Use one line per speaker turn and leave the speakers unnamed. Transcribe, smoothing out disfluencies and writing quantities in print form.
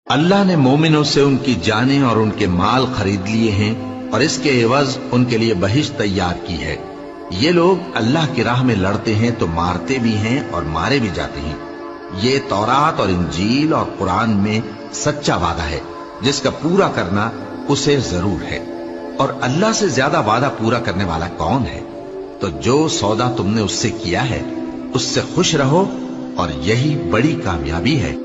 अल्लाह ने मोमिनों से उनकी जानें और उनके माल खरीद लिए हैं और इसके एवज उनके लिए बहिश्त तैयार की है। ये लोग अल्लाह की राह में लड़ते हैं तो मारते भी हैं और मारे भी जाते हैं। ये तौरात और इंजील और कुरान में सच्चा वादा है जिसका पूरा करना उसे जरूर है। और अल्लाह से ज्यादा वादा पूरा करने वाला कौन है? तो जो सौदा तुमने उससे किया है उससे खुश रहो और यही बड़ी कामयाबी है।